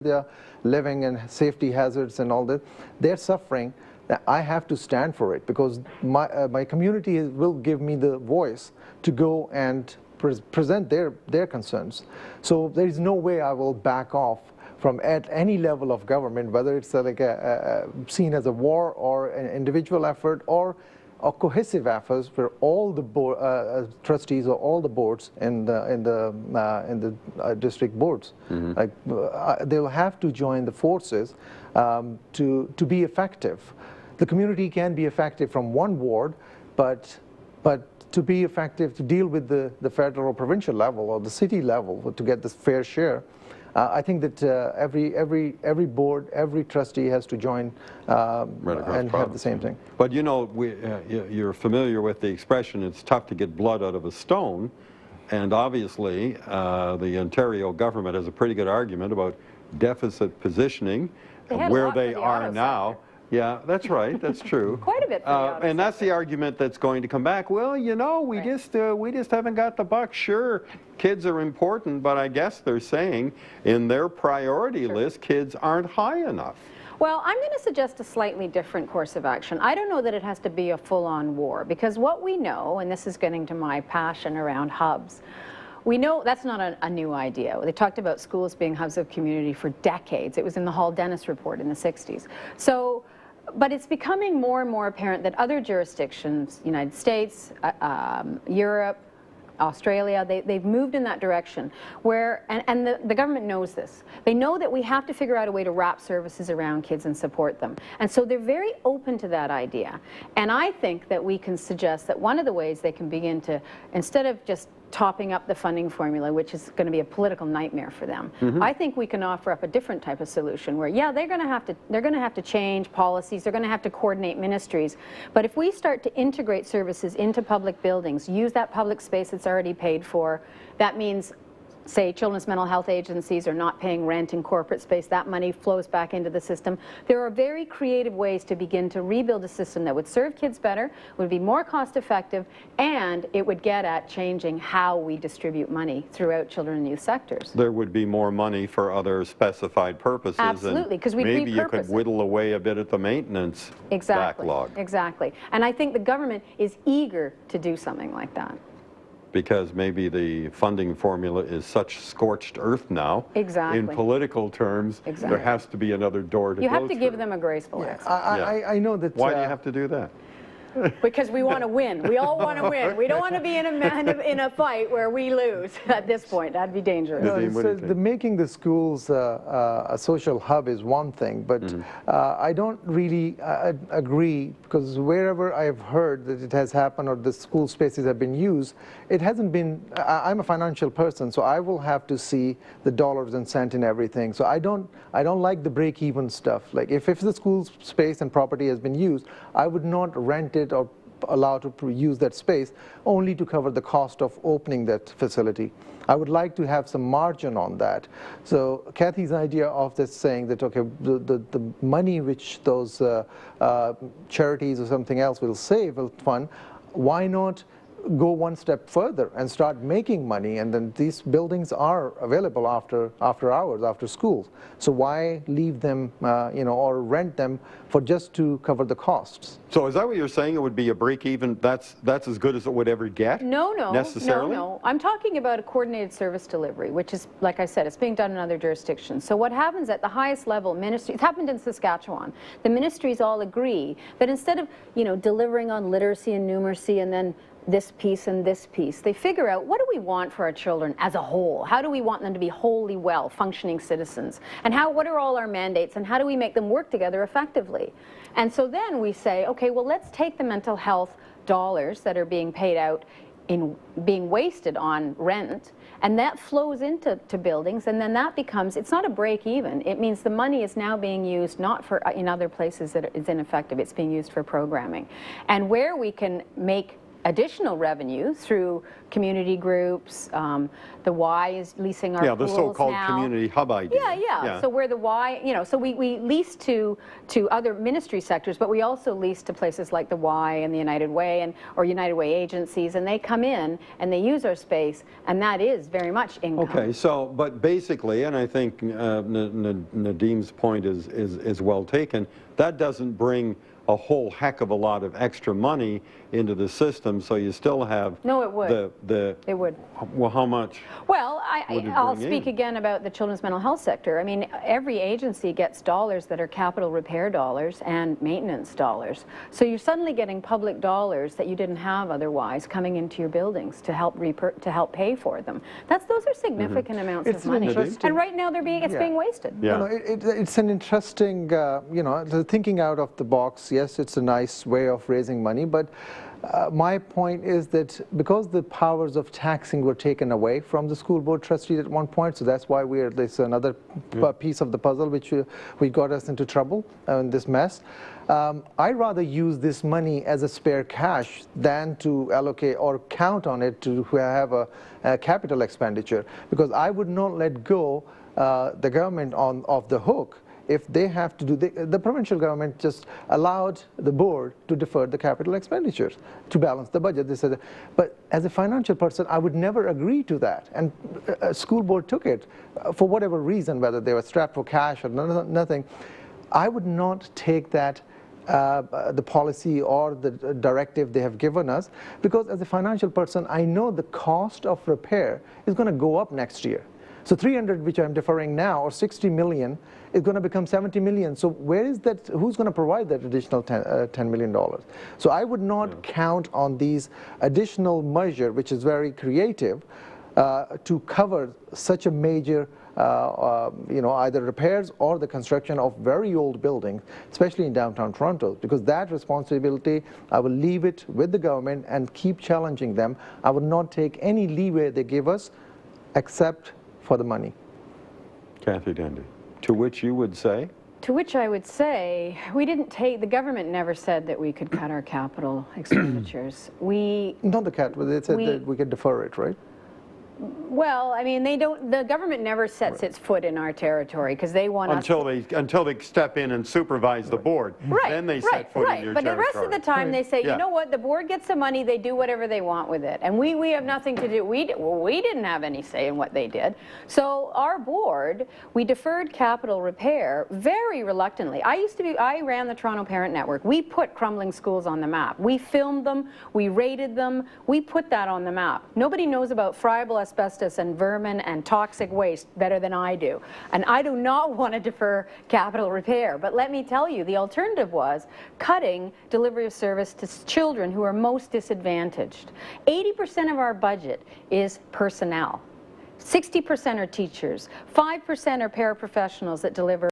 they're living in safety hazards and all that, they're suffering. I have to stand for it because my community will give me the voice to go and present their concerns. So there is no way I will back off from at any level of government, whether it's like seen as a war or an individual effort or a cohesive efforts where all the trustees or all the boards in the district boards, they'll have to join the forces to be effective. The community can be effective from one ward, but to be effective to deal with the federal or provincial level or the city level to get this fair share, I think that every board, every trustee has to join and have the same thing. But you know, you're familiar with the expression, it's tough to get blood out of a stone, and obviously the Ontario government has a pretty good argument about deficit positioning and where they are now. Yeah, that's right. That's true. Quite a bit. And that's the argument that's going to come back. Well, you know, we just haven't got the buck. Sure, kids are important, but I guess they're saying in their priority list, kids aren't high enough. Well, I'm going to suggest a slightly different course of action. I don't know that it has to be a full-on war, because what we know, and this is getting to my passion around hubs, we know that's not a new idea. They talked about schools being hubs of community for decades. It was in the Hall-Dennis report in the 60s. So. But it's becoming more and more apparent that other jurisdictions, United States, Europe, Australia, they've moved in that direction where, and the government knows this. They know that we have to figure out a way to wrap services around kids and support them. And so they're very open to that idea. And I think that we can suggest that one of the ways they can begin to, instead of just topping up the funding formula, which is going to be a political nightmare for them. I think we can offer up a different type of solution where, yeah, they're going to have to change policies, they're going to have to coordinate ministries, but if we start to integrate services into public buildings, use that public space that's already paid for, that means, say, children's mental health agencies are not paying rent in corporate space, that money flows back into the system. There are very creative ways to begin to rebuild a system that would serve kids better, would be more cost effective, and it would get at changing how we distribute money throughout children and youth sectors. There would be more money for other specified purposes. Absolutely, because we'd maybe you could repurpose whittle away a bit at the maintenance backlog. Exactly. And I think the government is eager to do something like that. Because maybe the funding formula is such scorched earth now. Exactly. In political terms, there has to be another door to go through. You have to give them a graceful exit. I know that. Why do you have to do that? Because we want to win. We all want to win. We don't want to be in a fight where we lose at this point. That'd be dangerous. No, making the schools a social hub is one thing, but I don't really agree, because wherever I've heard that it has happened or the school spaces have been used, it hasn't been. I'm a financial person, so I will have to see the dollars and cents in everything. So I don't like the break-even stuff. Like if the school space and property has been used, I would not rent it or allow to use that space only to cover the cost of opening that facility. I would like to have some margin on that. So Kathy's idea of this saying that, okay, the money which those charities or something else will save, will fund, why not go one step further and start making money, and then these buildings are available after hours, after school. So why leave them, or rent them for just to cover the costs? So is that what you're saying? It would be a break even? That's as good as it would ever get? No, necessarily? No. I'm talking about a coordinated service delivery, which is, like I said, it's being done in other jurisdictions. So what happens at the highest level, ministries, it's happened in Saskatchewan. The ministries all agree that instead of, delivering on literacy and numeracy and then this piece and this piece, they figure out, what do we want for our children as a whole? How do we want them to be wholly well functioning citizens? And what are all our mandates, and how do we make them work together effectively? And so then we say, okay, well, let's take the mental health dollars that are being paid out in being wasted on rent, and that flows into buildings, and then that becomes, it's not a break even. It means the money is now being used not for in other places that it's ineffective, it's being used for programming. And where we can make additional revenue through community groups. The Y is leasing our Yeah, the pools so-called now. community hub idea. Yeah. So where the Y, you know, so we lease to other ministry sectors, but we also lease to places like the Y and the United Way or United Way agencies, and they come in and they use our space, and that is very much income. Okay, so, but basically, and I think Nadim's point is well taken, that doesn't bring a whole heck of a lot of extra money into the system, so you still have... No, it would. It would. Well, how much? Well, I'll bring speak in? again about the children's mental health sector. I mean, every agency gets dollars that are capital repair dollars and maintenance dollars. So you're suddenly getting public dollars that you didn't have otherwise coming into your buildings to help pay for them. Those are significant amounts of money. And right now it's being wasted. Yeah. No, it's an interesting, you know, thinking out of the box. Yes, it's a nice way of raising money, but my point is that because the powers of taxing were taken away from the school board trustees at one point, so that's why there's another piece of the puzzle which we got us into trouble in this mess. I'd rather use this money as a spare cash than to allocate or count on it to have a capital expenditure, because I would not let go the government off the hook if they have to do, the provincial government just allowed the board to defer the capital expenditures to balance the budget. They said, but as a financial person, I would never agree to that. And a school board took it for whatever reason, whether they were strapped for cash or nothing. I would not take that the policy or the directive they have given us, because as a financial person, I know the cost of repair is going to go up next year. So 300, which I'm deferring now, or 60 million, is going to become 70 million. So where is that? Who's going to provide that additional $10 million? So I would not count on these additional measure, which is very creative, to cover such a major, you know, either repairs or the construction of very old buildings, especially in downtown Toronto, because that responsibility, I will leave it with the government and keep challenging them. I will not take any leeway they give us, except for the money. Kathy Dendy, to which you would say? To which I would say, the government never said that we could cut our capital expenditures. Not the cat, but they said that we could defer it, right? Well, I mean, the government never sets its foot in our territory because they want us until they step in and supervise the board. Then they set foot in your territory. But the rest of the time they say, you know what, the board gets the money, they do whatever they want with it. And we have nothing to do. We didn't have any say in what they did. So our board, we deferred capital repair very reluctantly. I ran the Toronto Parent Network. We put crumbling schools on the map. We filmed them, we rated them, we put that on the map. Nobody knows about friable asbestos and vermin and toxic waste better than I do. And I do not want to defer capital repair. But let me tell you, the alternative was cutting delivery of service to children who are most disadvantaged. 80% of our budget is personnel. 60% are teachers. 5% are paraprofessionals that deliver